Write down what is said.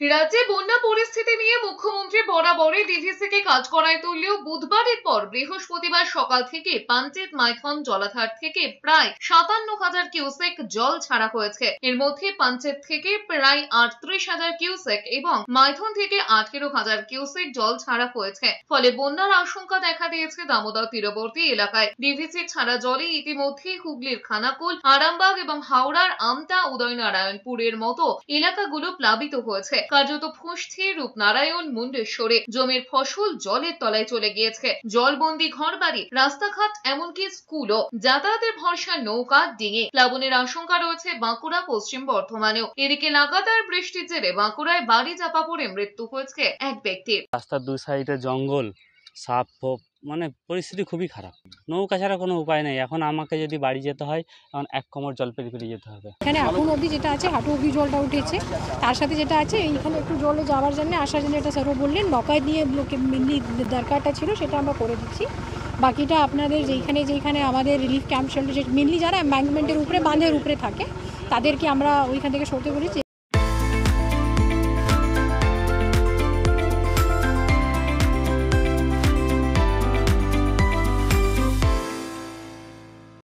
রাজ্যে বন্যা পরিস্থিতি নিয়ে মুখ্যমন্ত্রী বরাবরই ডিভিসিকে কাজ করায় তুললেও বুধবারের পর বৃহস্পতিবার সকাল থেকে পাঞ্চেত মাইথন জলাধার থেকে প্রায় 57,000 কিউসেক জল ছাড়া হয়েছে। এর মধ্যে পাঞ্চেত থেকে প্রায় 38,000 কিউসেক এবং মাইথন থেকে 18,000 কিউসেক জল ছাড়া হয়েছে। ফলে বন্যার আশঙ্কা দেখা দিয়েছে দামোদর তীরবর্তী এলাকায়। ডিভিসি ছাড়া জলে ইতিমধ্যেই হুগলির খানাকুল, আরামবাগ এবং হাওড়ার আমতা, উদয়নারায়ণপুরের মতো এলাকাগুলো প্লাবিত হয়েছে। কার্যত ফুঁসছে রূপনারায়ণ, মুন্ডেশ্বরে জমির ফসল জলের তলায় চলে গিয়েছে। জলবন্দি ঘরবাড়ি, রাস্তাঘাট, এমনকি স্কুলও। যাতায়াতের ভরসা নৌকা, ডিঙে। প্লাবনের আশঙ্কা রয়েছে বাঁকুড়া, পশ্চিম বর্ধমানেও। এদিকে লাগাতার বৃষ্টির জেরে বাঁকুড়ায় বাড়ি চাপা পড়ে মৃত্যু হয়েছে এক ব্যক্তির। রাস্তার দুই সাইডে জঙ্গল, সাপ ফোপ, মানে পরিস্থিতি খুবই খারাপ। নৌকা ছাড়া কোনো উপায় নেই। এখন আমাকে যদি বাড়ি যেতে হয়, এখন 1 কোমর জল পেরিয়ে যেতে হবে। এখানে এখন অবধি যেটা আছে হাঁটু অবধি জলটা উঠেছে। তার সাথে যেটা আছে এইখানে একটু জলে যাওয়ার জন্য আসার জন্য এটা স্যারও বললেন নৌকায় দিয়ে মেনলি দরকারটা ছিল সেটা আমরা করে দিচ্ছি। বাকিটা আপনাদের যেখানে আমাদের রিলিফ ক্যাম্প শেল্টার মেনলি যারা এম্বাঙ্কমেন্টের উপরে, বাঁধের উপরে থাকে তাদেরকে আমরা ওইখান থেকে সরতে বলেছি।